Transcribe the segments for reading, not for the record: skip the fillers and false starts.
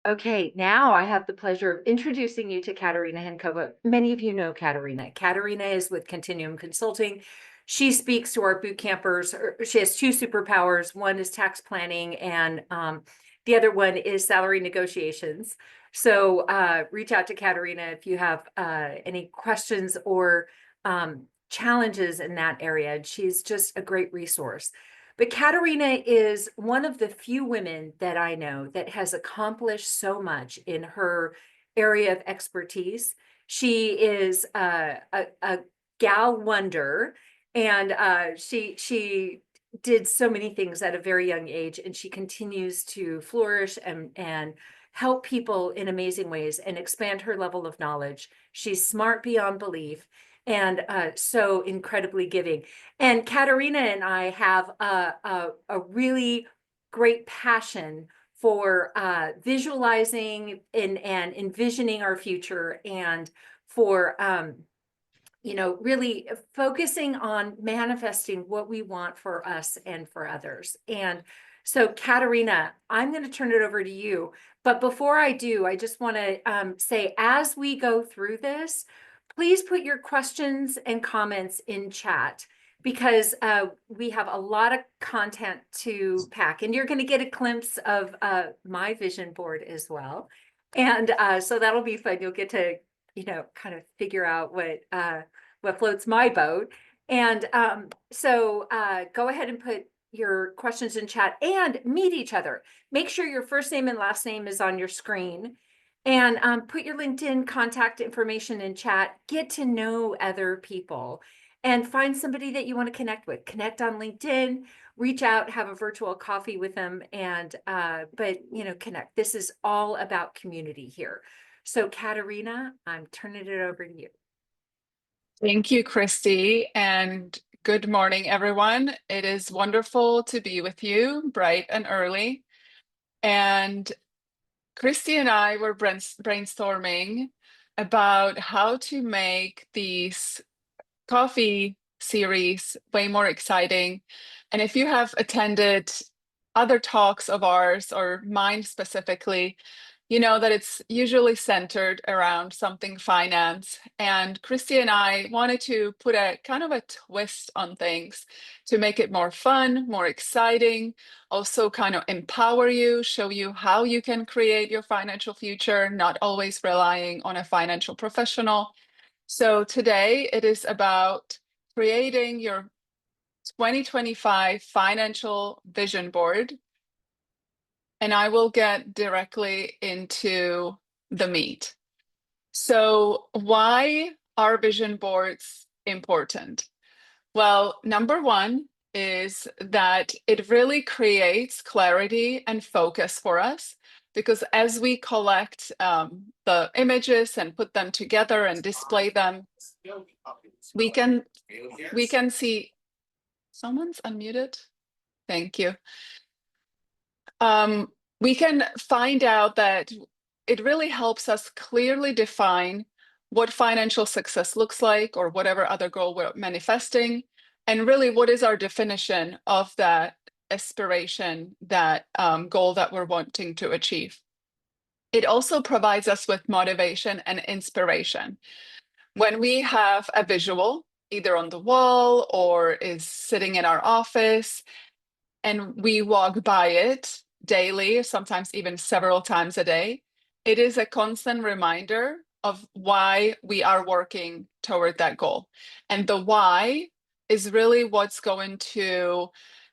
Okay, now I have the pleasure of introducing you to Katerina Hencova. Many of you know Katerina. Katerina is with Continuum Consulting. She speaks to our boot campers. She has two superpowers. One is tax planning, and the other one is salary negotiations. So reach out to Katerina if you have any questions or challenges in that area. She's just a great resource. But Katerina is one of the few women that I know that has accomplished so much in her area of expertise. She is a gal wonder, and she did so many things at a very young age, and she continues to flourish and help people in amazing ways and expand her level of knowledge. She's smart beyond belief and so incredibly giving. And Katerina and I have a really great passion for visualizing and envisioning our future, and for really focusing on manifesting what we want for us and for others. And so, Katerina, I'm going to turn it over to you. But before I do, I just want to say, as we go through this, please put your questions and comments in chat, because we have a lot of content to pack, and you're going to get a glimpse of my vision board as well. And so that'll be fun. You'll get to, kind of figure out what floats my boat. And so go ahead and put your questions in chat and meet each other. Make sure your first name and last name is on your screen, and put your LinkedIn contact information in chat. Get to know other people and find somebody that you want to connect with. Connect on LinkedIn, reach out, have a virtual coffee with them, and connect. This is all about community here. So Katerina, I'm turning it over to you. Thank you, Christy, and good morning, everyone. It is wonderful to be with you bright and early. And Christy and I were brainstorming about how to make these coffee series way more exciting. And if you have attended other talks of ours, or mine specifically, you know that it's usually centered around something finance. And Christy and I wanted to put a kind of a twist on things to make it more fun, more exciting, also kind of empower you, show you how you can create your financial future, not always relying on a financial professional. So today it is about creating your 2025 financial vision board. And I will get directly into the meat. So why are vision boards important? Well, number one is that it really creates clarity and focus for us, because as we collect the images and put them together and display them, we can see. Someone's unmuted. Thank you. We can find out that it really helps us clearly define what financial success looks like, or whatever other goal we're manifesting, and really what is our definition of that aspiration, that goal that we're wanting to achieve. It also provides us with motivation and inspiration. When we have a visual, either on the wall or is sitting in our office, and we walk by it daily, sometimes even several times a day, it is a constant reminder of why we are working toward that goal. And the why is really what's going to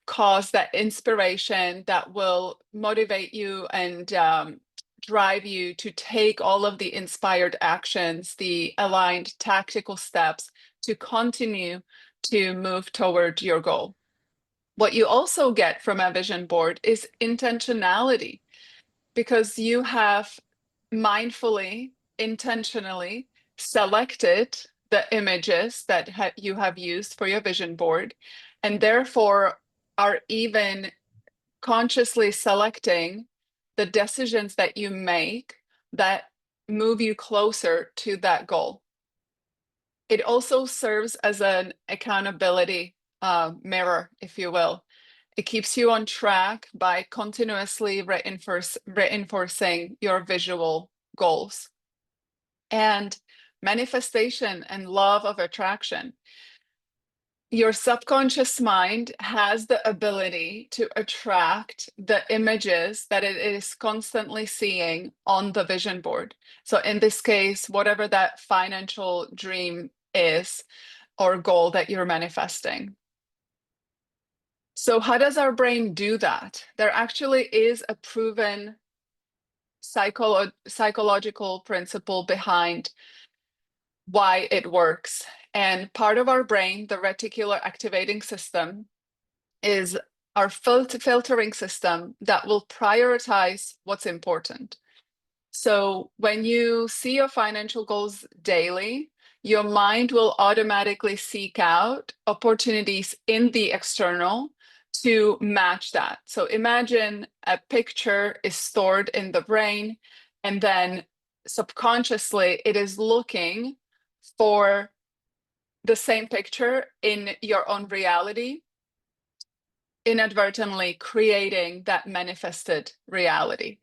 cause that inspiration that will motivate you and drive you to take all of the inspired actions, the aligned tactical steps to continue to move toward your goal. What you also get from a vision board is intentionality, because you have mindfully, intentionally selected the images that you have used for your vision board, and therefore are even consciously selecting the decisions that you make that move you closer to that goal. It also serves as an accountability mirror, if you will. It keeps you on track by continuously reinforcing your visual goals. And manifestation and law of attraction. Your subconscious mind has the ability to attract the images that it is constantly seeing on the vision board. So in this case, whatever that financial dream is or goal that you're manifesting. So how does our brain do that? There actually is a proven psychological principle behind why it works. And part of our brain, the reticular activating system, is our filtering system that will prioritize what's important. So when you see your financial goals daily, your mind will automatically seek out opportunities in the external to match that. So imagine a picture is stored in the brain, and then subconsciously it is looking for the same picture in your own reality, inadvertently creating that manifested reality.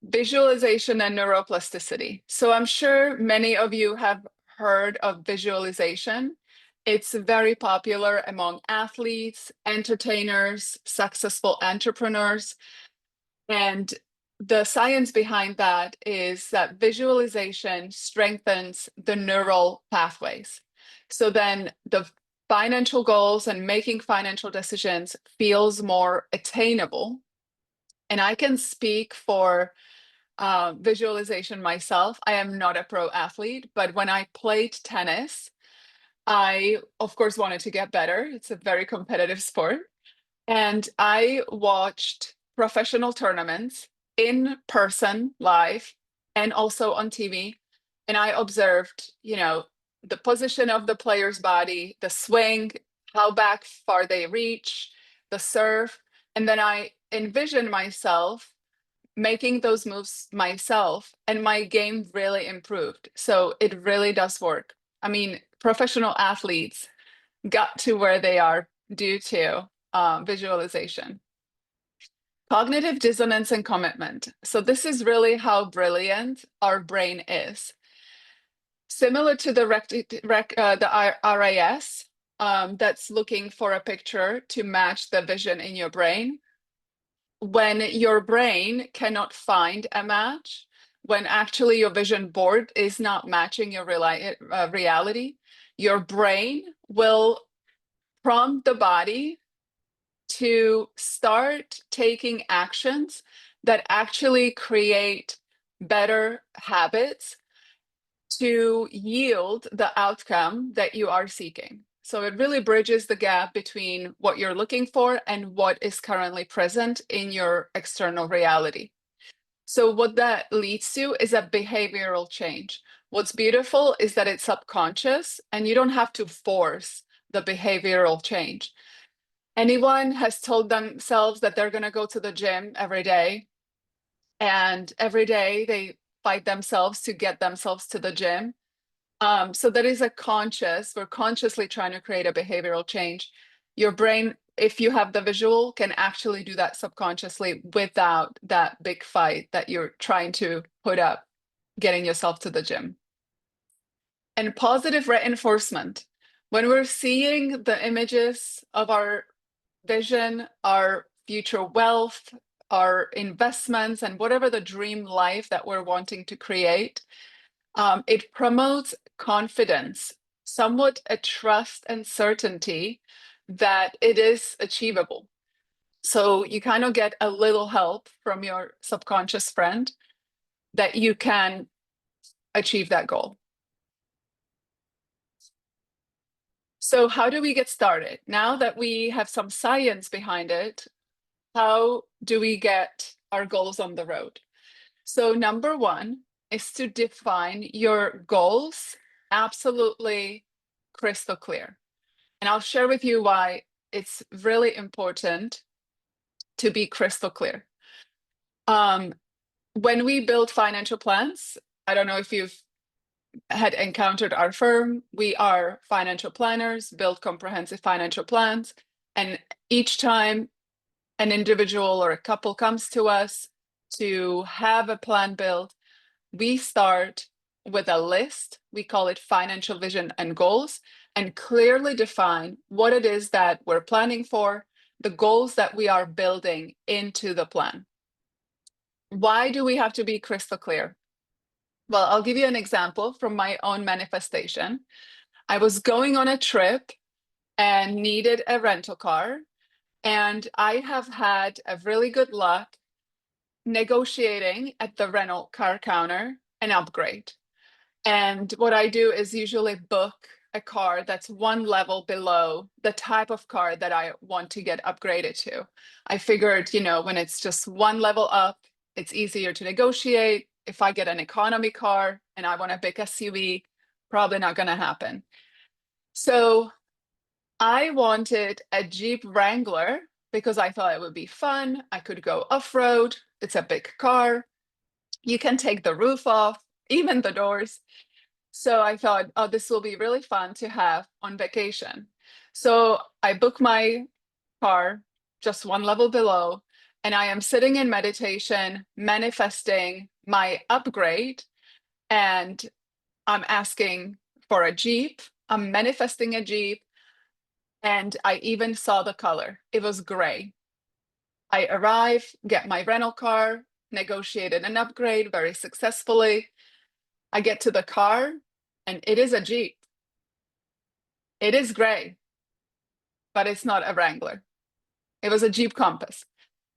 Visualization and neuroplasticity. So I'm sure many of you have heard of visualization. It's very popular among athletes, entertainers, successful entrepreneurs. And the science behind that is that visualization strengthens the neural pathways. So then the financial goals and making financial decisions feels more attainable. And I can speak for visualization myself. I am not a pro athlete, but when I played tennis, I, of course, wanted to get better. It's a very competitive sport. And I watched professional tournaments in person, live, and also on TV. And I observed, the position of the player's body, the swing, how back far they reach, the serve. And then I envisioned myself making those moves myself, and my game really improved. So it really does work. I mean, professional athletes got to where they are due to visualization. Cognitive dissonance and commitment. So this is really how brilliant our brain is. Similar to the RIS, that's looking for a picture to match the vision in your brain. When your brain cannot find a match, when actually your vision board is not matching your reality, your brain will prompt the body to start taking actions that actually create better habits to yield the outcome that you are seeking. So it really bridges the gap between what you're looking for and what is currently present in your external reality. So what that leads to is a behavioral change. What's beautiful is that it's subconscious and you don't have to force the behavioral change. Anyone has told themselves that they're going to go to the gym every day, and every day they fight themselves to get themselves to the gym. So that is we're consciously trying to create a behavioral change. Your brain, if you have the visual, can actually do that subconsciously without that big fight that you're trying to put up, getting yourself to the gym. And positive reinforcement. When we're seeing the images of our vision, our future wealth, our investments, and whatever the dream life that we're wanting to create, it promotes confidence, somewhat a trust and certainty that it is achievable. So you kind of get a little help from your subconscious friend that you can achieve that goal. So how do we get started? Now that we have some science behind it, how do we get our goals on the road? So number one is to define your goals absolutely crystal clear. And I'll share with you why it's really important to be crystal clear. When we build financial plans, I don't know if you've had encountered our firm. We are financial planners, build comprehensive financial plans. And each time an individual or a couple comes to us to have a plan built, we start with a list. We call it financial vision and goals, and clearly define what it is that we're planning for, the goals that we are building into the plan. Why do we have to be crystal clear? Well, I'll give you an example from my own manifestation. I was going on a trip and needed a rental car, and I have had a really good luck negotiating at the rental car counter an upgrade. And what I do is usually book a car that's one level below the type of car that I want to get upgraded to. I figured, when it's just one level up, it's easier to negotiate. If I get an economy car and I want a big SUV, probably not going to happen. So I wanted a Jeep Wrangler because I thought it would be fun. I could go off-road. It's a big car. You can take the roof off, even the doors. So I thought, oh, this will be really fun to have on vacation. So I booked my car just one level below, and I am sitting in meditation, manifesting my upgrade, and I'm asking for a Jeep. I'm manifesting a Jeep, and I even saw the color. It was gray. I arrive, get my rental car, negotiated an upgrade very successfully. I get to the car, and it is a Jeep. It is gray, but it's not a Wrangler. It was a Jeep Compass.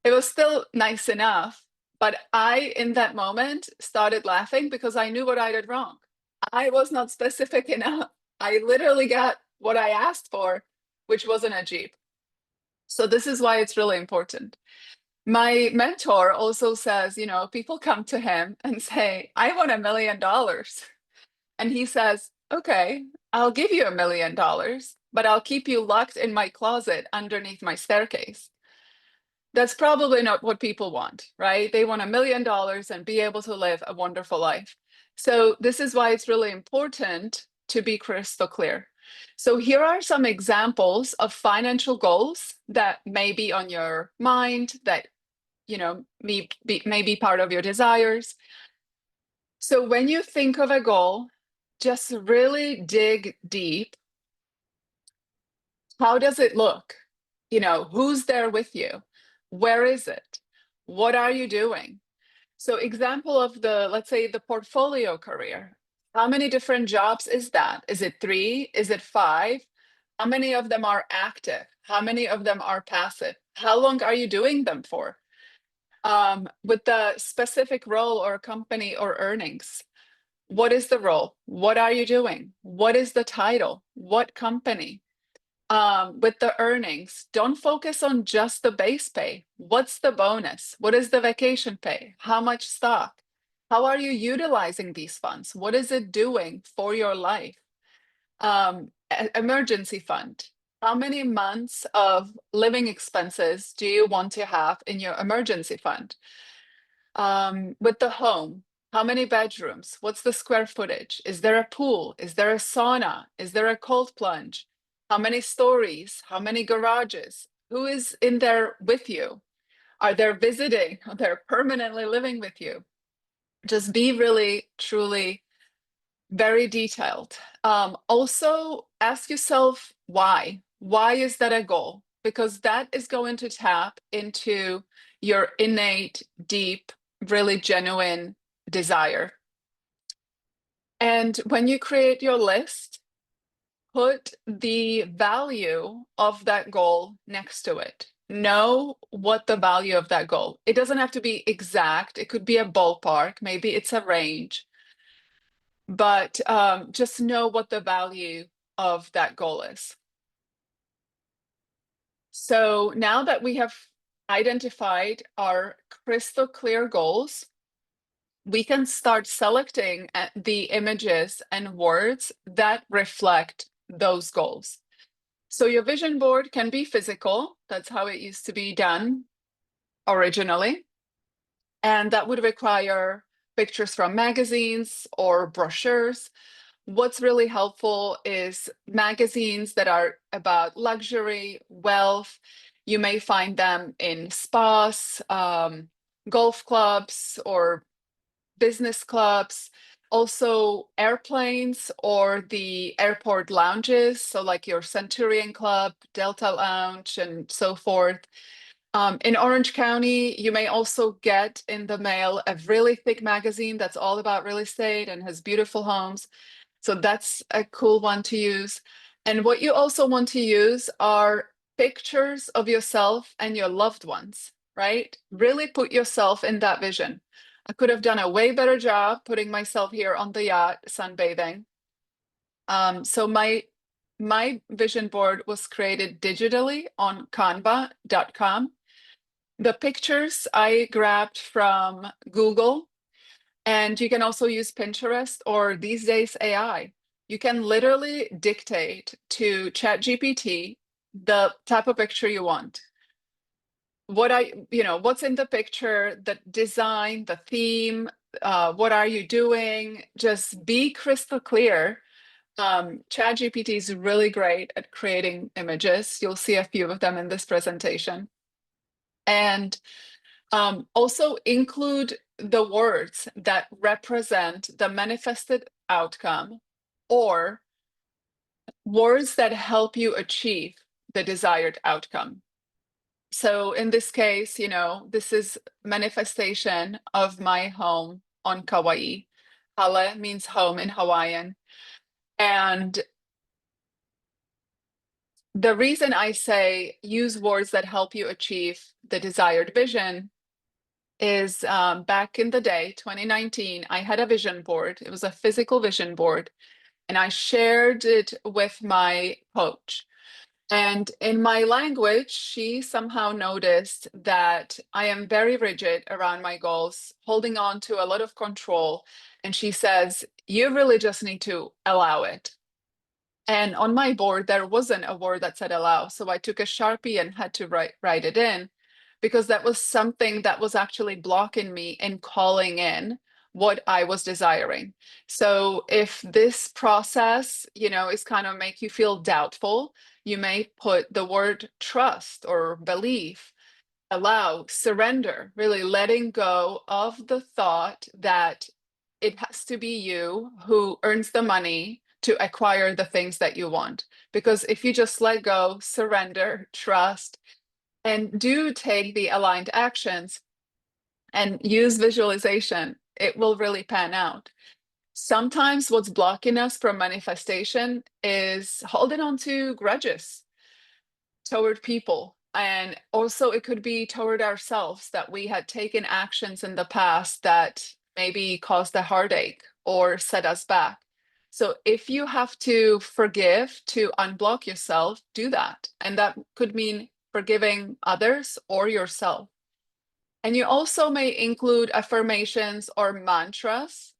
It was still nice enough, but I, in that moment, started laughing because I knew what I did wrong. I was not specific enough. I literally got what I asked for, which wasn't a Jeep. So this is why it's really important. My mentor also says, people come to him and say, I want $1 million. And he says, okay, I'll give you $1 million, but I'll keep you locked in my closet underneath my staircase. That's probably not what people want, right? They want $1 million and be able to live a wonderful life. So this is why it's really important to be crystal clear. So here are some examples of financial goals that may be on your mind, that may be part of your desires. So when you think of a goal, just really dig deep. How does it look? Who's there with you? Where is it? What are you doing? So example of let's say the portfolio career. How many different jobs is that? Is it 3? Is it 5? How many of them are active? How many of them are passive? How long are you doing them for? With the specific role or company or earnings. What is the role? What are you doing? What is the title? What company? With the earnings, don't focus on just the base pay. What's the bonus? What is the vacation pay? How much stock? How are you utilizing these funds? What is it doing for your life? Emergency fund. How many months of living expenses do you want to have in your emergency fund? With the home, how many bedrooms? What's the square footage? Is there a pool? Is there a sauna? Is there a cold plunge? How many stories? How many garages? Who is in there with you? Are they visiting? Are they permanently living with you? Just be really, truly very detailed. Also, ask yourself why. Why is that a goal? Because that is going to tap into your innate, deep, really genuine desire. And when you create your list, put the value of that goal next to it. Know what the value of that goal. It doesn't have to be exact. It could be a ballpark. Maybe it's a range. But just know what the value of that goal is. So now that we have identified our crystal clear goals, we can start selecting the images and words that reflect those goals. So your vision board can be physical. That's how it used to be done originally. And that would require pictures from magazines or brochures, What's really helpful is magazines that are about luxury, wealth. You may find them in spas, golf clubs, or business clubs, also airplanes or the airport lounges. So, like your Centurion Club, Delta Lounge, and so forth. In Orange County, you may also get in the mail a really thick magazine that's all about real estate and has beautiful homes. So that's a cool one to use. And what you also want to use are pictures of yourself and your loved ones, right? Really put yourself in that vision. I could have done a way better job putting myself here on the yacht sunbathing. So my vision board was created digitally on canva.com. The pictures I grabbed from Google, and you can also use Pinterest or these days AI. You can literally dictate to ChatGPT the type of picture you want. What's in the picture, the design, the theme, what are you doing? Just be crystal clear. ChatGPT is really great at creating images. You'll see a few of them in this presentation. And also include the words that represent the manifested outcome or words that help you achieve the desired outcome. So in this case, this is manifestation of my home on Kauai. Hale means home in Hawaiian. And the reason I say use words that help you achieve the desired vision is back in the day, 2019, I had a vision board. It was a physical vision board, and I shared it with my coach. And in my language, she somehow noticed that I am very rigid around my goals, holding on to a lot of control. And she says, you really just need to allow it. And on my board, there wasn't a word that said allow. So I took a Sharpie and had to write it in, because that was something that was actually blocking me in calling in what I was desiring. So if this process, is kind of make you feel doubtful, you may put the word trust or belief, allow, surrender, really letting go of the thought that it has to be you who earns the money to acquire the things that you want. Because if you just let go, surrender, trust, and do take the aligned actions and use visualization, it will really pan out. Sometimes what's blocking us from manifestation is holding on to grudges toward people. And also, it could be toward ourselves that we had taken actions in the past that maybe caused a heartache or set us back. So, if you have to forgive to unblock yourself, do that. And that could mean forgiving others or yourself. And you also may include affirmations or mantras.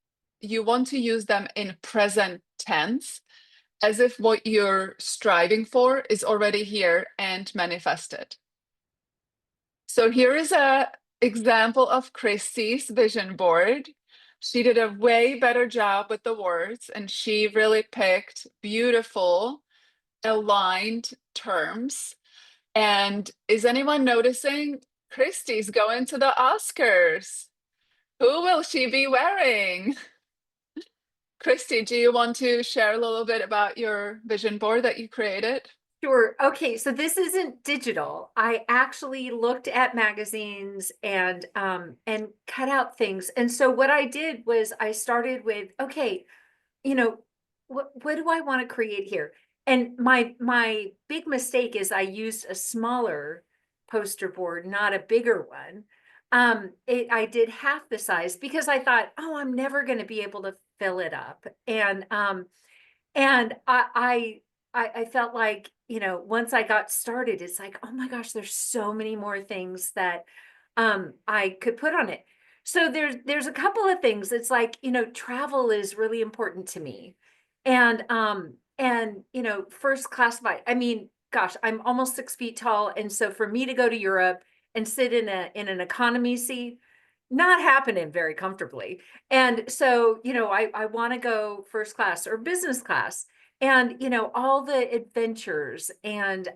You want to use them in present tense, as if what you're striving for is already here and manifested. So here is an example of Christy's vision board. She did a way better job with the words, and she really picked beautiful, aligned terms. And is anyone noticing Christy's going to the Oscars? Who will she be wearing? Christy, do you want to share a little bit about your vision board that you created? Sure. Okay, so this isn't digital. I actually looked at magazines and cut out things. And so what I did was I started with, okay, what do I want to create here? And my big mistake is I used a smaller poster board, not a bigger one. I did half the size because I thought, oh, I'm never going to be able to fill it up. And I felt like, once I got started, it's like, oh my gosh, there's so many more things that I could put on it. So there's a couple of things. It's like, travel is really important to me. And first class flight. I mean, gosh, I'm almost 6 feet tall. And so for me to go to Europe and sit in an economy seat, not happening very comfortably. And so, I want to go first class or business class, and, all the adventures and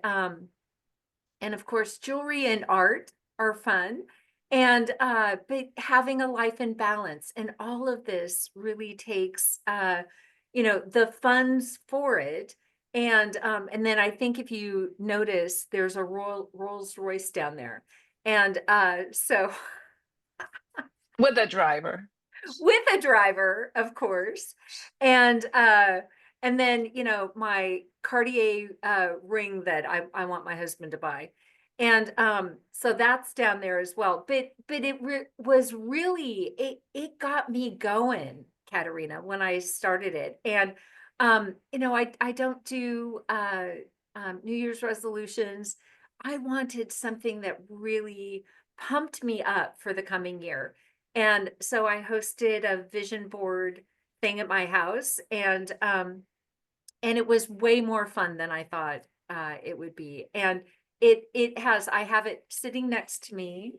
of course, jewelry and art are fun. And but having a life in balance, and all of this really takes the funds for it. And then I think if you notice, there's a Rolls Royce down there. And so With a driver. with a driver, of course. And then, my Cartier ring that I want my husband to buy. And so that's down there as well. But was really, it got me going, Katerina, when I started it. And I don't do New Year's resolutions. I wanted something that really pumped me up for the coming year. And so I hosted a vision board thing at my house, and it was way more fun than I thought it would be. And I have it sitting next to me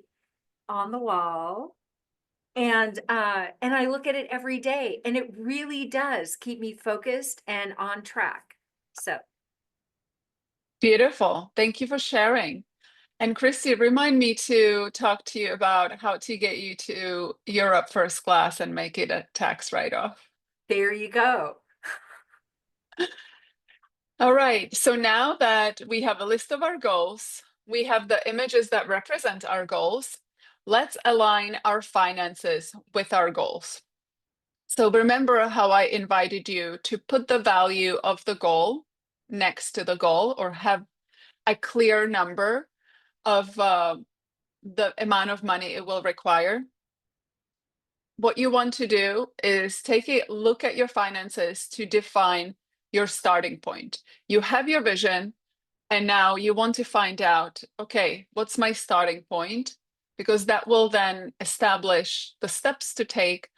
on the wall, and I look at it every day, and it really does keep me focused and on track. So Beautiful. Thank you for sharing. And Christy, remind me to talk to you about how to get you to Europe first class and make it a tax write-off. there you go. All right. So now that we have a list of our goals, we have the images that represent our goals, let's align our finances with our goals. So remember how I invited you to put the value of the goal next to the goal, or have a clear number of the amount of money it will require. What you want to do is take a look at your finances to define your starting point. You have your vision, and now you want to find out, okay, what's my starting point? Because that will then establish the steps to take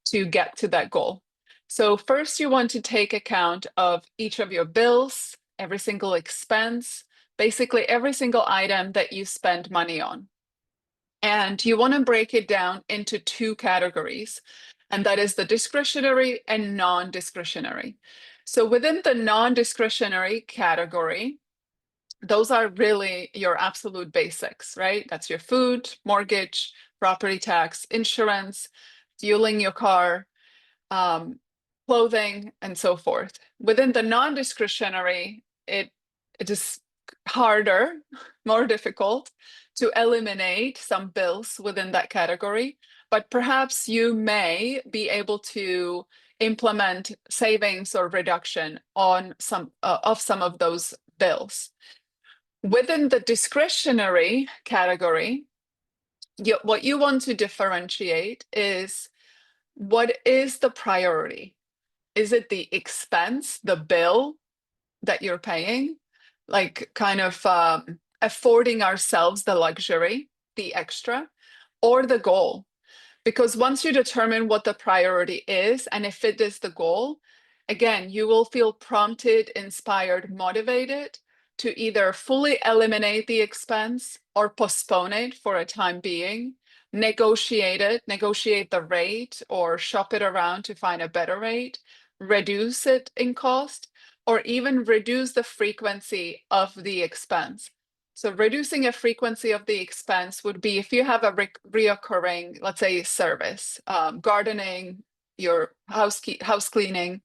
to get to that goal. So first, you want to take account of each of your bills, every single expense, basically every single item that you spend money on. And you want to break it down into two categories, and that is the discretionary and non-discretionary. So within the non-discretionary category, those are really your absolute basics, right? That's your food, mortgage, property tax, insurance, fueling your car, clothing, and so forth. Within the non-discretionary, it is harder, more difficult to eliminate some bills within that category, but perhaps you may be able to implement savings or reduction on some of those bills. Within the discretionary category, what you want to differentiate is, what is the priority? Is it the expense, the bill that you're paying? Like kind of affording ourselves the luxury, the extra, or the goal? Because once you determine what the priority is, and if it is the goal, again, you will feel prompted, inspired, motivated to either fully eliminate the expense or postpone it for a time being, negotiate the rate, or shop it around to find a better rate, reduce it in cost, or even reduce the frequency of the expense. So reducing a frequency of the expense would be if you have a reoccurring, let's say, service, gardening, your house cleaning.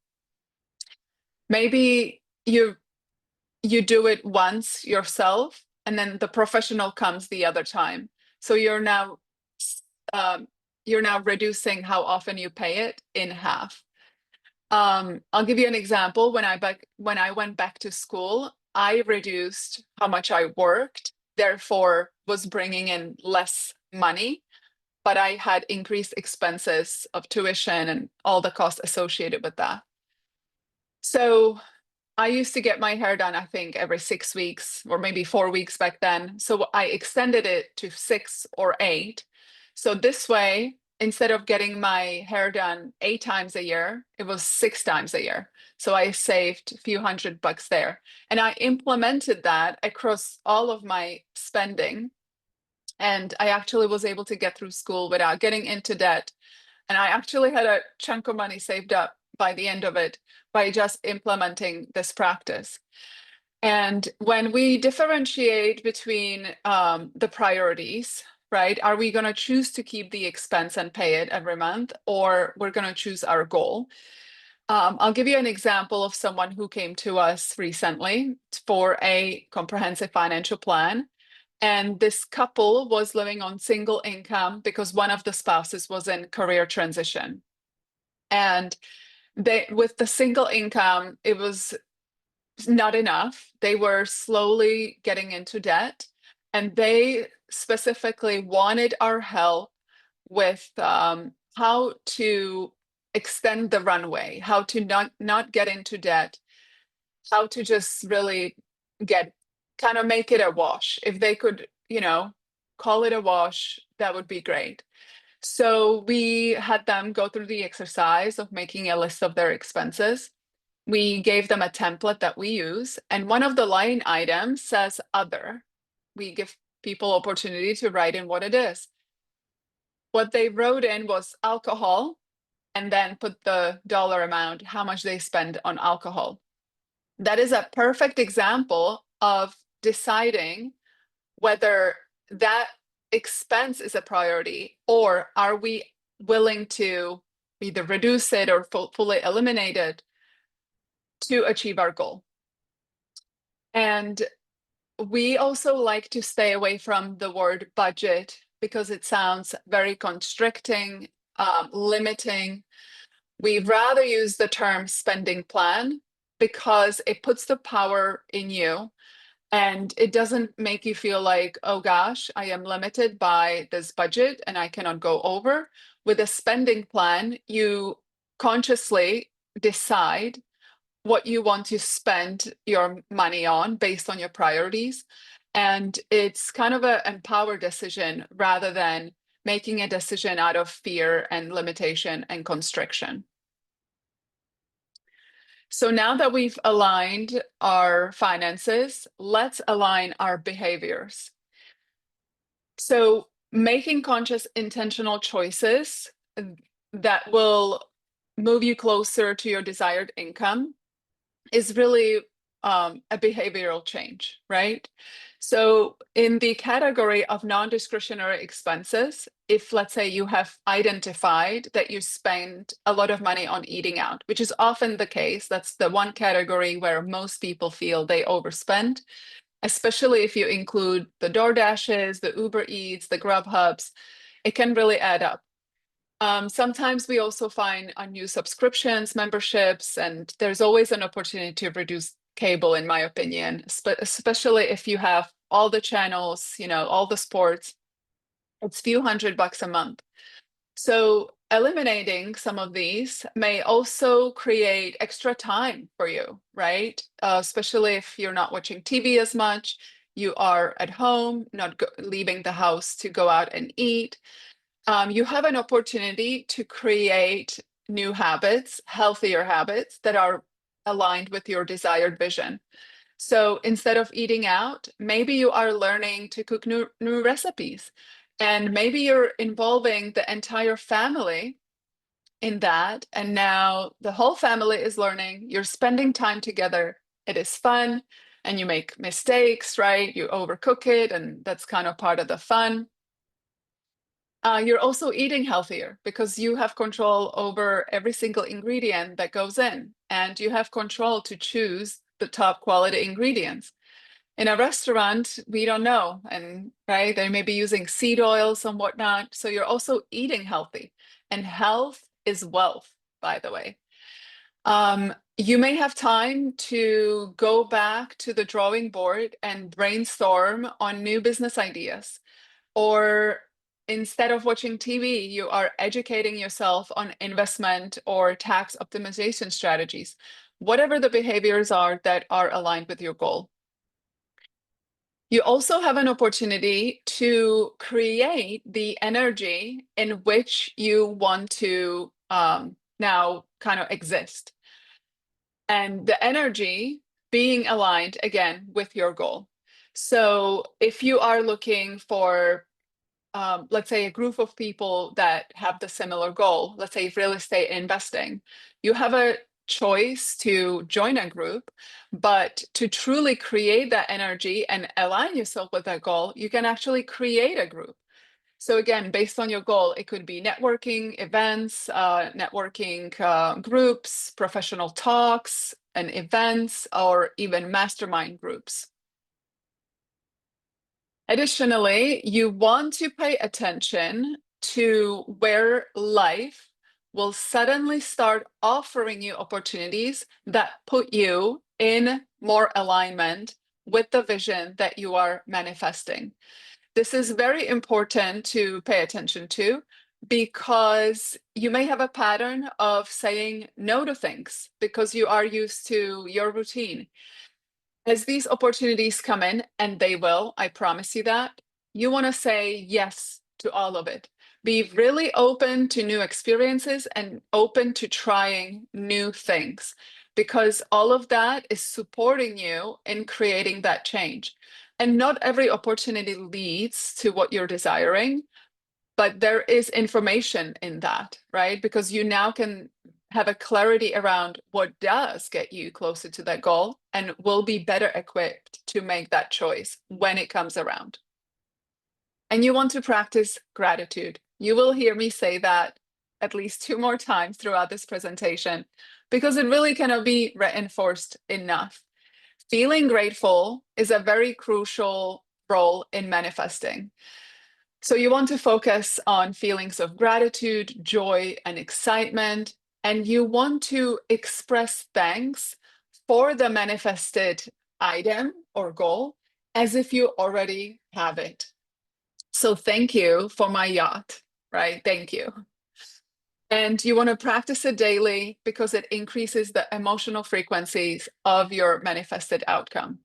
Maybe you do it once yourself, and then the professional comes the other time. So you're now reducing how often you pay it in half. I'll give you an example. When I went back to school, I reduced how much I worked, therefore was bringing in less money, but I had increased expenses of tuition and all the costs associated with that. So I used to get my hair done, I think, every 6 weeks or maybe 4 weeks back then. So I extended it to 6 or 8. So this way, instead of getting my hair done 8 times a year, it was 6 times a year. So I saved a few $100 there. And I implemented that across all of my spending. And I actually was able to get through school without getting into debt. And I actually had a chunk of money saved up by the end of it by just implementing this practice. And when we differentiate between the priorities, right? Are we going to choose to keep the expense and pay it every month, or we're going to choose our goal? I'll give you an example of someone who came to us recently for a comprehensive financial plan. And this couple was living on single income because one of the spouses was in career transition. And with the single income, it was not enough. They were slowly getting into debt, and they specifically wanted our help with how to extend the runway, how to not get into debt, how to just really get kind of make it a wash. If they could, call it a wash, that would be great. So we had them go through the exercise of making a list of their expenses. We gave them a template that we use, and one of the line items says other. We give people opportunity to write in what it is. What they wrote in was alcohol, and then put the dollar amount, how much they spend on alcohol. That is a perfect example of deciding whether that expense is a priority, or are we willing to either reduce it or fully eliminate it to achieve our goal. And we also like to stay away from the word budget because it sounds very constricting, limiting. We'd rather use the term spending plan because it puts the power in you, and it doesn't make you feel like, oh gosh, I am limited by this budget and I cannot go over. With a spending plan, you consciously decide what you want to spend your money on based on your priorities. And it's kind of an empowered decision rather than making a decision out of fear and limitation and constriction. So now that we've aligned our finances, let's align our behaviors. So making conscious, intentional choices that will move you closer to your desired income is really a behavioral change, right? So in the category of non-discretionary expenses, if let's say you have identified that you spend a lot of money on eating out, which is often the case, that's the one category where most people feel they overspend, especially if you include the DoorDashes, the Uber Eats, the Grubhubs, it can really add up. Sometimes we also find unused subscriptions, memberships, and there's always an opportunity to reduce cable, in my opinion, especially if you have all the channels, all the sports. It's a few $100 a month. So eliminating some of these may also create extra time for you, right? Especially if you're not watching TV as much, you are at home, not leaving the house to go out and eat. You have an opportunity to create new habits, healthier habits that are aligned with your desired vision. So instead of eating out, maybe you are learning to cook new recipes, and maybe you're involving the entire family in that. And now the whole family is learning, you're spending time together. It is fun, and you make mistakes, right? You overcook it, and that's kind of part of the fun. You're also eating healthier because you have control over every single ingredient that goes in, and you have control to choose the top quality ingredients. In a restaurant, we don't know, and right, they may be using seed oils and whatnot. So you're also eating healthy, and health is wealth, by the way. You may have time to go back to the drawing board and brainstorm on new business ideas, or instead of watching TV, you are educating yourself on investment or tax optimization strategies, whatever the behaviors are that are aligned with your goal. You also have an opportunity to create the energy in which you want to now kind of exist. And the energy being aligned again with your goal. So if you are looking for let's say, a group of people that have the similar goal, let's say real estate investing, you have a choice to join a group, but to truly create that energy and align yourself with that goal, you can actually create a group. So again, based on your goal, it could be networking events, networking groups, professional talks and events, or even mastermind groups. Additionally, you want to pay attention to where life will suddenly start offering you opportunities that put you in more alignment with the vision that you are manifesting. This is very important to pay attention to because you may have a pattern of saying no to things because you are used to your routine. As these opportunities come in, and they will, I promise you that, you want to say yes to all of it. Be really open to new experiences and open to trying new things because all of that is supporting you in creating that change. And not every opportunity leads to what you're desiring, but there is information in that, right? Because you now can have a clarity around what does get you closer to that goal and will be better equipped to make that choice when it comes around. And you want to practice gratitude. You will hear me say that at least 2 more times throughout this presentation because it really cannot be reinforced enough. Feeling grateful is a very crucial role in manifesting. So you want to focus on feelings of gratitude, joy, and excitement, and you want to express thanks for the manifested item or goal as if you already have it. So thank you for my yacht, right? Thank you. And you want to practice it daily because it increases the emotional frequencies of your manifested outcome.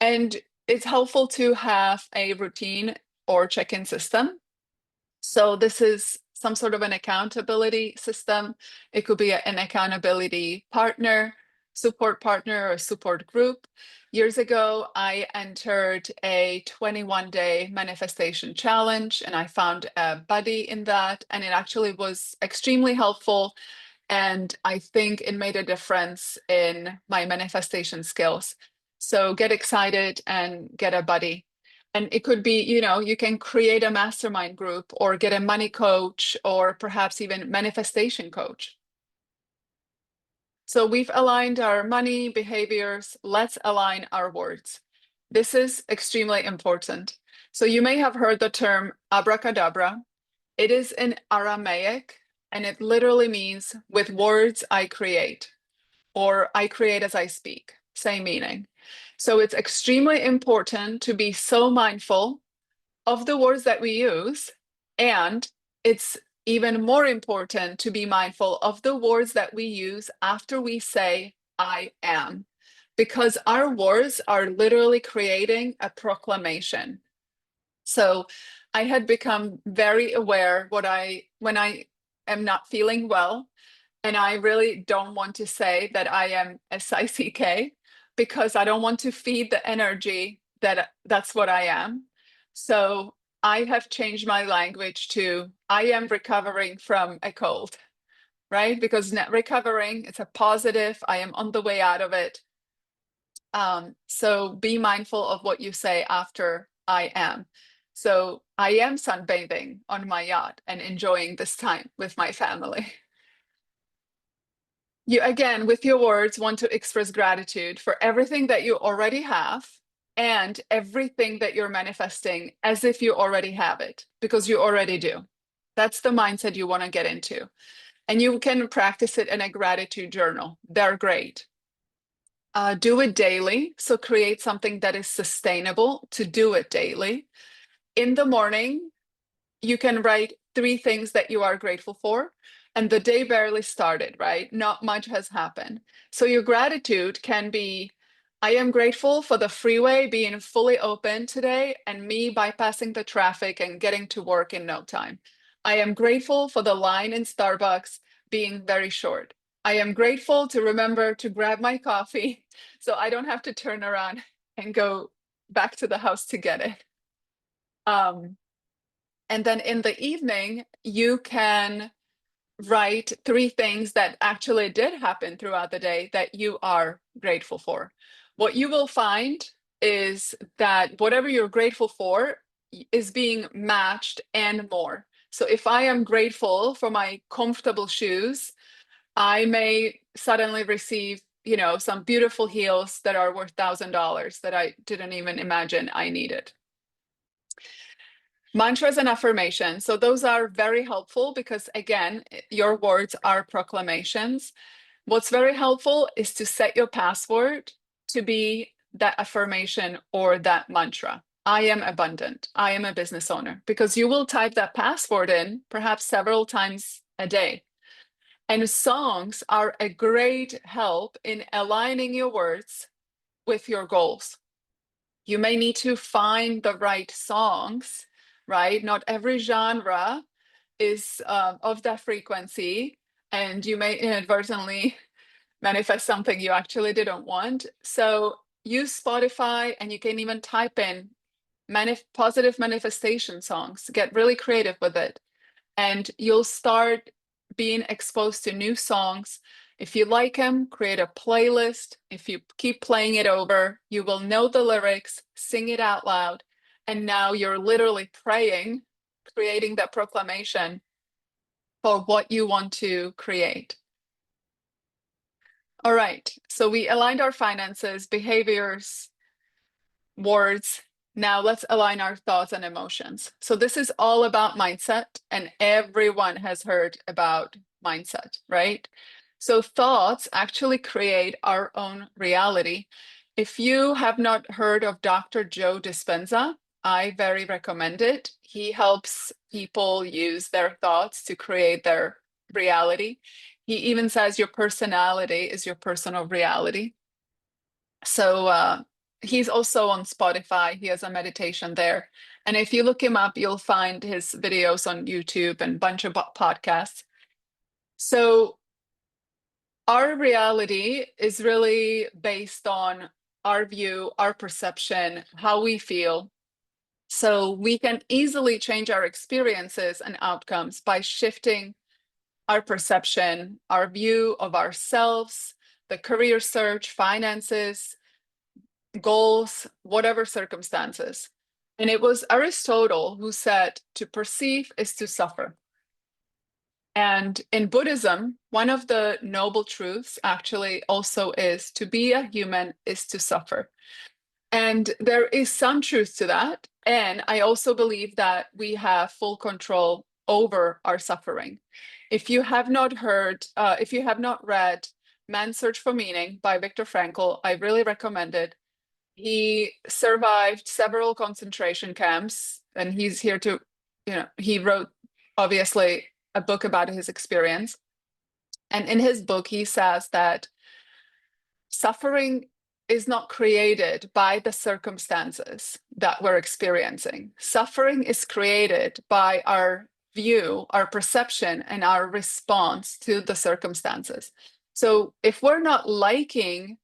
And it's helpful to have a routine or check-in system. So this is some sort of an accountability system. It could be an accountability partner, support partner, or support group. Years ago, I entered a 21-day manifestation challenge, and I found a buddy in that, and it actually was extremely helpful. And I think it made a difference in my manifestation skills. So get excited and get a buddy. And it could be, you can create a mastermind group or get a money coach or perhaps even manifestation coach. So we've aligned our money behaviors. Let's align our words. This is extremely important. So you may have heard the term abracadabra. It is in Aramaic, and it literally means with words I create, or I create as I speak, same meaning. So it's extremely important to be so mindful of the words that we use, and it's even more important to be mindful of the words that we use after we say I am, because our words are literally creating a proclamation. So I had become very aware when I am not feeling well, and I really don't want to say that I am SICK because I don't want to feed the energy that that's what I am. So I have changed my language to I am recovering from a cold, right? Because not recovering, it's a positive. I am on the way out of it. So be mindful of what you say after I am. So I am sunbathing on my yacht and enjoying this time with my family. You, again, with your words, want to express gratitude for everything that you already have and everything that you're manifesting as if you already have it, because you already do. That's the mindset you want to get into. And you can practice it in a gratitude journal. They're great. Do it daily. So create something that is sustainable to do it daily. In the morning, you can write 3 things that you are grateful for. And the day barely started, right? Not much has happened. So your gratitude can be, I am grateful for the freeway being fully open today and me bypassing the traffic and getting to work in no time. I am grateful for the line in Starbucks being very short. I am grateful to remember to grab my coffee so I don't have to turn around and go back to the house to get it. And then in the evening, you can write 3 things that actually did happen throughout the day that you are grateful for. What you will find is that whatever you're grateful for is being matched and more. So if I am grateful for my comfortable shoes, I may suddenly receive, some beautiful heels that are worth $1,000 that I didn't even imagine I needed. Mantras and affirmations. So those are very helpful because, again, your words are proclamations. What's very helpful is to set your password to be that affirmation or that mantra. I am abundant. I am a business owner, because you will type that password in perhaps several times a day. And songs are a great help in aligning your words with your goals. You may need to find the right songs, right? Not every genre is of that frequency, and you may inadvertently manifest something you actually didn't want. So use Spotify, and you can even type in positive manifestation songs. Get really creative with it, and you'll start being exposed to new songs. If you like them, create a playlist. If you keep playing it over, you will know the lyrics, sing it out loud, and now you're literally praying, creating that proclamation for what you want to create. All right, so we aligned our finances, behaviors, words. Now let's align our thoughts and emotions. So this is all about mindset, and everyone has heard about mindset, right? So thoughts actually create our own reality. If you have not heard of Dr. Joe Dispenza, I very recommend it. He helps people use their thoughts to create their reality. He even says your personality is your personal reality. So he's also on Spotify. He has a meditation there. And if you look him up, you'll find his videos on YouTube and a bunch of podcasts. So our reality is really based on our view, our perception, how we feel. So we can easily change our experiences and outcomes by shifting our perception, our view of ourselves, the career search, finances, goals, whatever circumstances. And it was Aristotle who said, to perceive is to suffer. And in Buddhism, one of the noble truths actually also is to be a human is to suffer. And there is some truth to that. And I also believe that we have full control over our suffering. If you have not read Man's Search for Meaning by Viktor Frankl, I really recommend it. He survived several concentration camps, and he's here to, he wrote, obviously, a book about his experience. And in his book, he says that suffering is not created by the circumstances that we're experiencing. Suffering is created by our view, our perception, and our response to the circumstances. So if we're not liking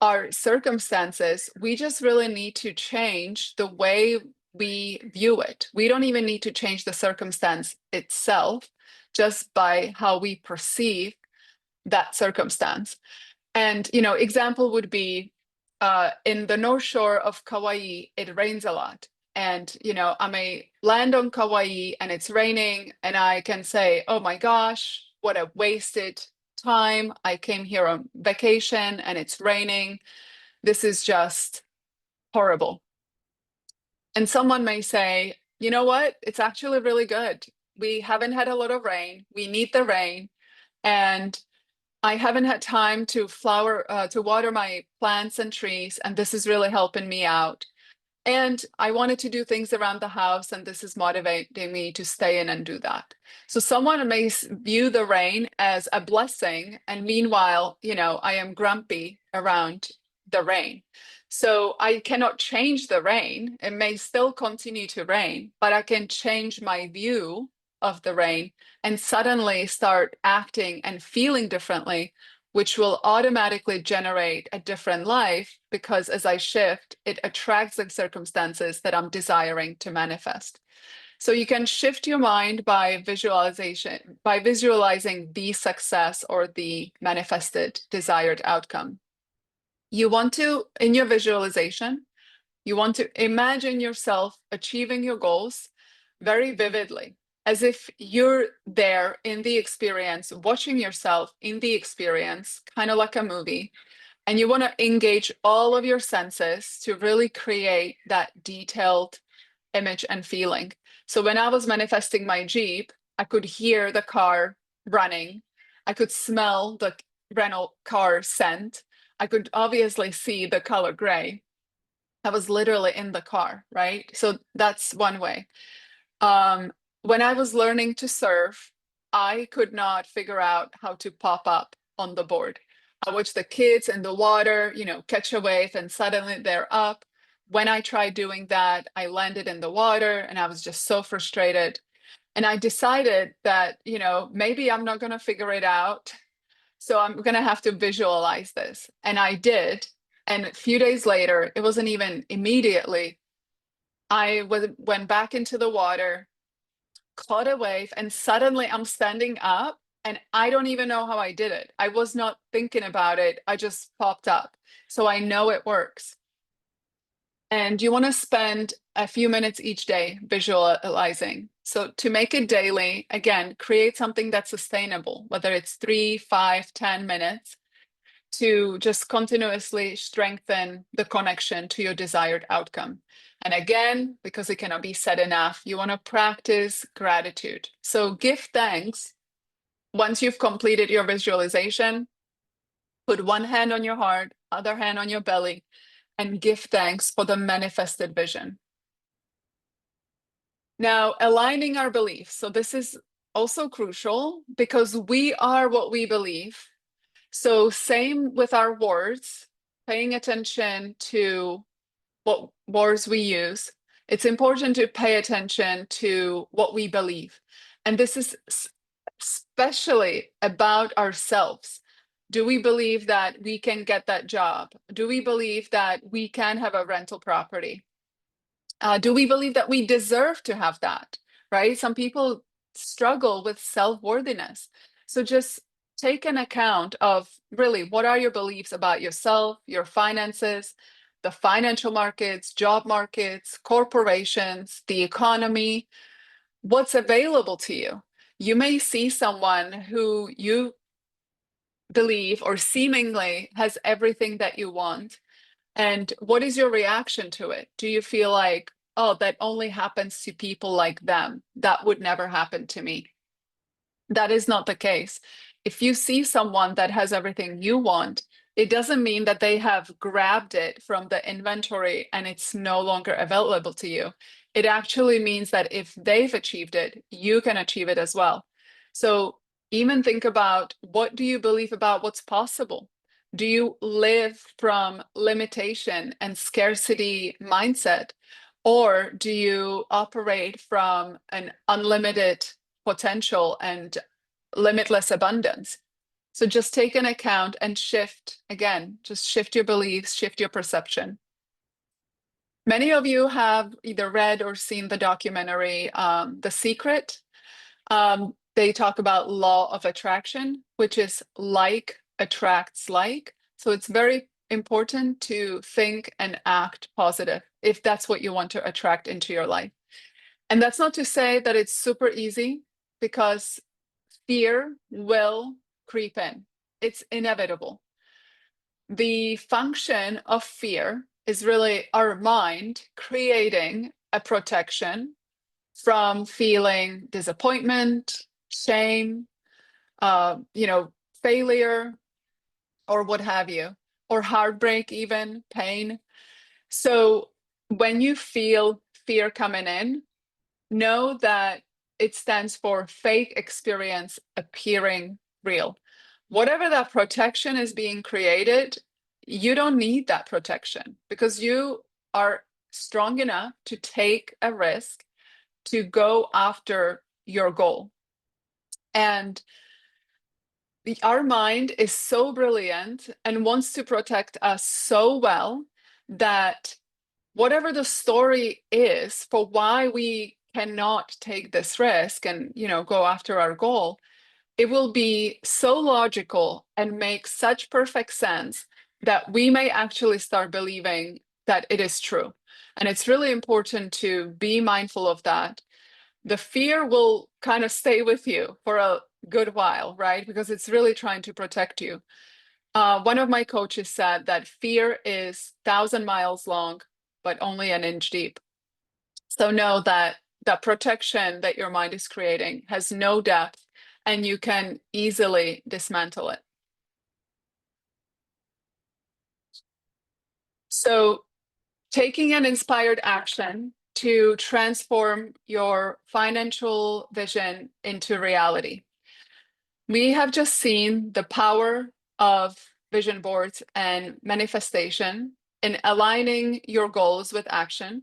our circumstances, we just really need to change the way we view it. We don't even need to change the circumstance itself, just by how we perceive that circumstance. And, example would be in the North Shore of Kauai, it rains a lot. And, I may land on Kauai and it's raining, and I can say, oh my gosh, what a wasted time. I came here on vacation and it's raining. This is just horrible. And someone may say, you know what? It's actually really good. We haven't had a lot of rain. We need the rain. And I haven't had time to water my plants and trees. And this is really helping me out. And I wanted to do things around the house, and this is motivating me to stay in and do that. So someone may view the rain as a blessing, and meanwhile, I am grumpy around the rain. So I cannot change the rain. It may still continue to rain, but I can change my view of the rain and suddenly start acting and feeling differently, which will automatically generate a different life, because as I shift, it attracts the circumstances that I'm desiring to manifest. So you can shift your mind by visualizing the success or the manifested desired outcome. You want to, in your visualization, you want to imagine yourself achieving your goals very vividly, as if you're there in the experience, watching yourself in the experience, kind of like a movie. And you want to engage all of your senses to really create that detailed image and feeling. So when I was manifesting my Jeep, I could hear the car running. I could smell the rental car scent. I could obviously see the color gray. I was literally in the car, right? So that's one way. When I was learning to surf, I could not figure out how to pop up on the board. I watched the kids in the water, catch a wave and suddenly they're up. When I tried doing that, I landed in the water and I was just so frustrated. And I decided that, maybe I'm not going to figure it out. So I'm going to have to visualize this. And I did. And a few days later, it wasn't even immediately, went back into the water, caught a wave, and suddenly I'm standing up and I don't even know how I did it. I was not thinking about it. I just popped up. So I know it works. And you want to spend a few minutes each day visualizing. So to make it daily, again, create something that's sustainable, whether it's 3, 5, 10 minutes, to just continuously strengthen the connection to your desired outcome. And again, because it cannot be said enough, you want to practice gratitude. So give thanks. Once you've completed your visualization, put one hand on your heart, other hand on your belly, and give thanks for the manifested vision. Now, aligning our beliefs. So this is also crucial because we are what we believe. So same with our words, paying attention to what words we use. It's important to pay attention to what we believe. And this is especially about ourselves. Do we believe that we can get that job? Do we believe that we can have a rental property? Do we believe that we deserve to have that, right? Some people struggle with self-worthiness. So just take an account of really what are your beliefs about yourself, your finances, the financial markets, job markets, corporations, the economy, what's available to you. You may see someone who you believe or seemingly has everything that you want. And what is your reaction to it? Do you feel like, oh, that only happens to people like them? That would never happen to me. That is not the case. If you see someone that has everything you want, it doesn't mean that they have grabbed it from the inventory and it's no longer available to you. It actually means that if they've achieved it, you can achieve it as well. So even think about, what do you believe about what's possible? Do you live from limitation and scarcity mindset? Or do you operate from an unlimited potential and limitless abundance? So just take an account and shift, again, just shift your beliefs, shift your perception. Many of you have either read or seen the documentary, The Secret. They talk about law of attraction, which is like attracts like. So it's very important to think and act positive if that's what you want to attract into your life. And that's not to say that it's super easy, because fear will creep in. It's inevitable. The function of fear is really our mind creating a protection from feeling disappointment, shame, failure, or what have you, or heartbreak, even pain. So when you feel fear coming in, know that it stands for fake experience appearing real. Whatever that protection is being created, you don't need that protection because you are strong enough to take a risk to go after your goal. And our mind is so brilliant and wants to protect us so well that whatever the story is for why we cannot take this risk and, go after our goal, it will be so logical and make such perfect sense that we may actually start believing that it is true. And it's really important to be mindful of that. The fear will kind of stay with you for a good while, right? Because it's really trying to protect you. One of my coaches said that fear is 1,000 miles long, but only an inch deep. So know that the protection that your mind is creating has no depth, and you can easily dismantle it. So taking an inspired action to transform your financial vision into reality. We have just seen the power of vision boards and manifestation in aligning your goals with action.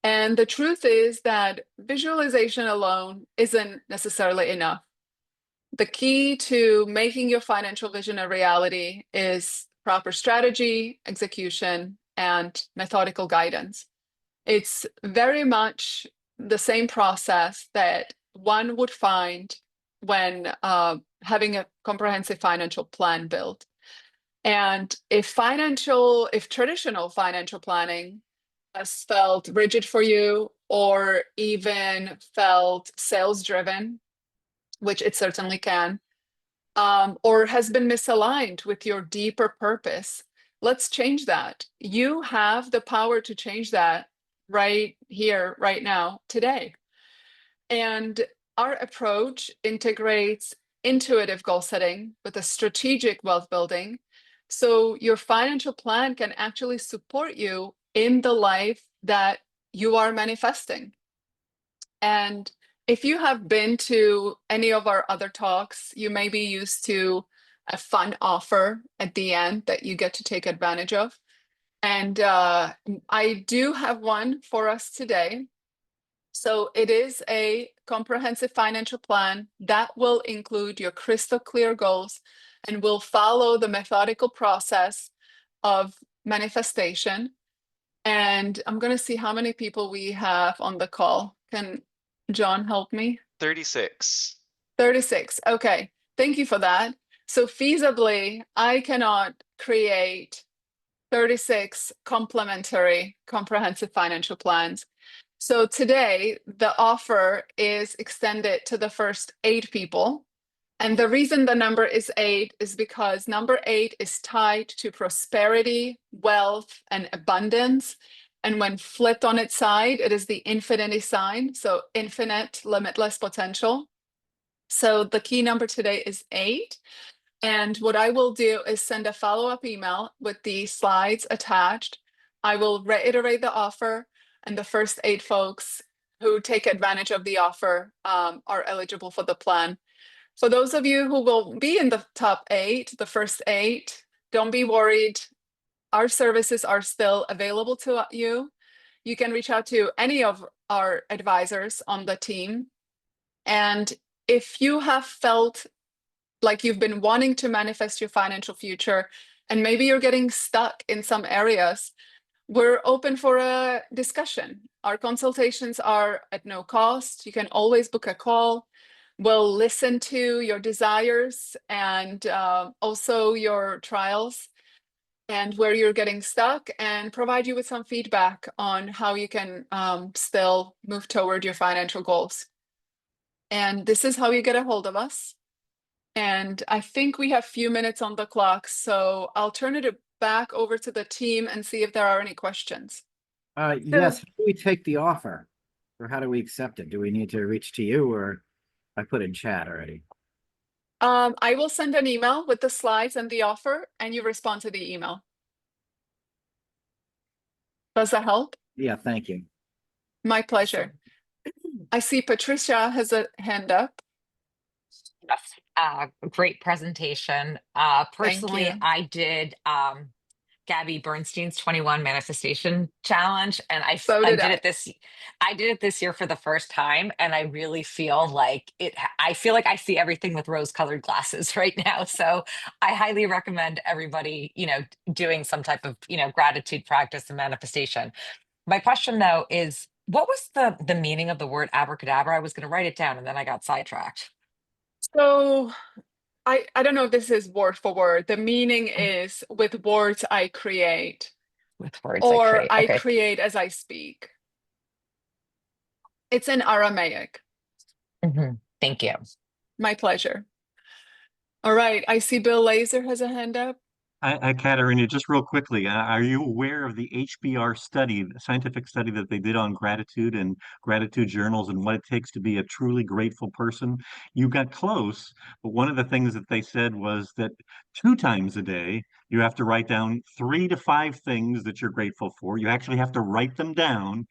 And the truth is that visualization alone isn't necessarily enough. The key to making your financial vision a reality is proper strategy, execution, and methodical guidance. It's very much the same process that one would find when having a comprehensive financial plan built. And if traditional financial planning has felt rigid for you or even felt sales driven, which it certainly can, or has been misaligned with your deeper purpose, let's change that. You have the power to change that right here, right now, today. And our approach integrates intuitive goal setting with a strategic wealth building. So your financial plan can actually support you in the life that you are manifesting. And if you have been to any of our other talks, you may be used to a fun offer at the end that you get to take advantage of. And I do have one for us today. So it is a comprehensive financial plan that will include your crystal clear goals and will follow the methodical process of manifestation. And I'm going to see how many people we have on the call. Can John help me? 36. 36. Okay. Thank you for that. So feasibly, I cannot create 36 complementary comprehensive financial plans. So today, the offer is extended to the first 8 people. And the reason the number is 8 is because number 8 is tied to prosperity, wealth, and abundance. And when flipped on its side, it is the infinity sign. So infinite, limitless potential. So the key number today is 8. And what I will do is send a follow-up email with the slides attached. I will reiterate the offer, and the first 8 folks who take advantage of the offer are eligible for the plan. For those of you who will be in the top 8, the first 8, don't be worried. Our services are still available to you. You can reach out to any of our advisors on the team. And if you have felt like you've been wanting to manifest your financial future, and maybe you're getting stuck in some areas, we're open for a discussion. Our consultations are at no cost. You can always book a call. We'll listen to your desires and also your trials and where you're getting stuck, and provide you with some feedback on how you can still move toward your financial goals. And this is how you get a hold of us. And I think we have a few minutes on the clock, so I'll turn it back over to the team and see if there are any questions. Yes, how do we take the offer? Or how do we accept it? Do we need to reach to you, or I put in chat already? I will send an email with the slides and the offer, and you respond to the email. Does that help? Yeah, thank you. My pleasure. I see Patricia has a hand up. Yes, great presentation. Personally, you. I did Gabby Bernstein's 21 Manifestation Challenge, and I did it this year for the first time, and I really feel like I feel like I see everything with rose-colored glasses right now. So I highly recommend everybody, doing some type of, gratitude practice and manifestation. My question though is, What was the meaning of the word abracadabra? I was going to write it down and then I got sidetracked. So I don't know if this is word for word. The meaning is with words I create, With words I or create. I Okay. create as I speak. It's in Aramaic. Thank you. My pleasure. All right. I see Bill Laser has a hand up. Katerina, just real quickly, are you aware of the HBR study, the scientific study that they did on gratitude and gratitude journals and what it takes to be a truly grateful person? You got close, but one of the things that they said was that 2 times a day, you have to write down 3 to 5 things that you're grateful for. You actually have to write them down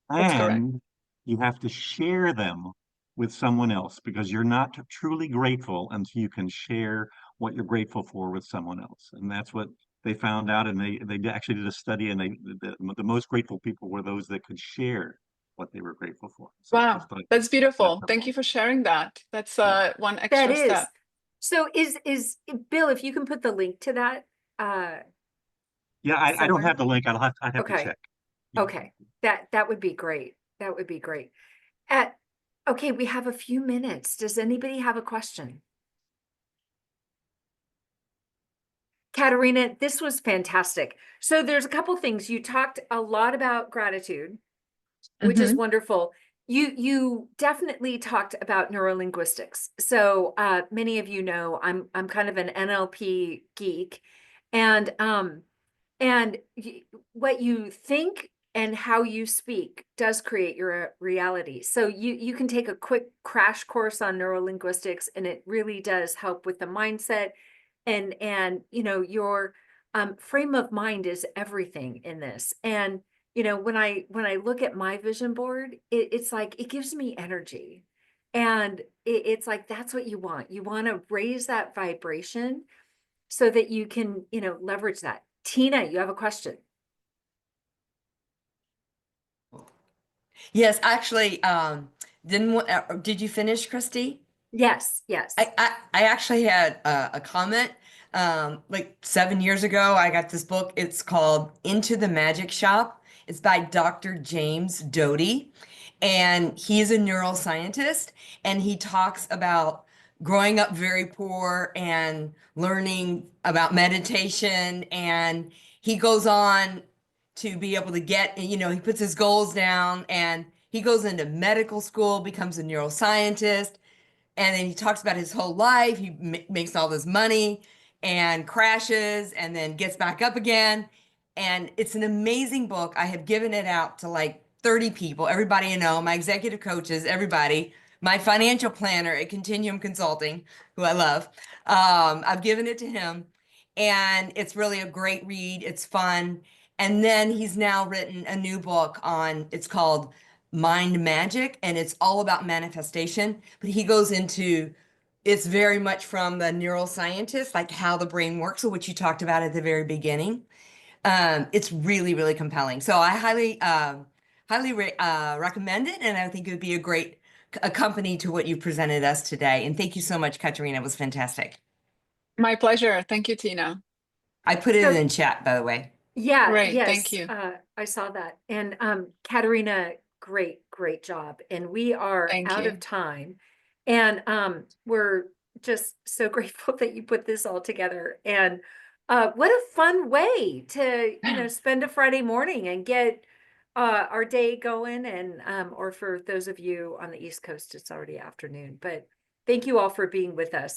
That's correct. and you have to share them with someone else because you're not truly grateful until you can share what you're grateful for with someone else. And that's what they found out. And they actually did a study, and the most grateful people were those that could share what they were grateful for. So Wow, just thought that's that's beautiful. Thank helpful. you for sharing that. That's Yeah. one That extra is. step. So Bill, if you can put the link to that, Yeah, I don't somewhere. have the link. I'd have to Okay. check. Okay. That would be great. That would be great. Okay, we have a few minutes. Does anybody have a question? Katerina, this was fantastic. So there's a couple things. You talked a lot about gratitude, which is wonderful. You definitely talked about neurolinguistics. So many of you know I'm kind of an NLP geek, and what you think and how you speak does create your reality. So you can take a quick crash course on neurolinguistics, and it really does help with the mindset, and your frame of mind is everything in this. And when I look at my vision board, it's like it gives me energy, and it's like that's what you want. You want to raise that vibration so that you can leverage that. Tina, you have a question. Yes, actually, did you finish, Christy? Yes. I actually had a comment. Like 7 years ago, I got this book. It's called Into the Magic Shop. It's by Dr. James Doty, and he's a neuroscientist, and he talks about growing up very poor and learning about meditation. And he goes on to be able to get, he puts his goals down and he goes into medical school, becomes a neuroscientist, and then he talks about his whole life. He makes all this money and crashes and then gets back up again. And it's an amazing book. I have given it out to like 30 people, everybody I know, my executive coaches, everybody, my financial planner at Continuum Consulting, who I love. I've given it to him, and it's really a great read. It's fun. And then he's now written a new book it's called Mind Magic, and it's all about manifestation. But he goes into it's very much from the neuroscientist, like how the brain works, so what you talked about at the very beginning. It's really, really compelling. So I highly recommend it, and I think it would be a great accompany to what you presented us today. And thank you so much, Katerina. It was fantastic. My pleasure. Thank you, Tina. I put it So- in chat, by the way. Yeah, Great, yes. thank you. I saw that. And Katerina, great job. And we are Thank out you. of time. And we're just so grateful that you put this all together. And what a fun way to, spend a Friday morning and get our day going. And or for those of you on the East Coast, it's already afternoon. But thank you all for being with us.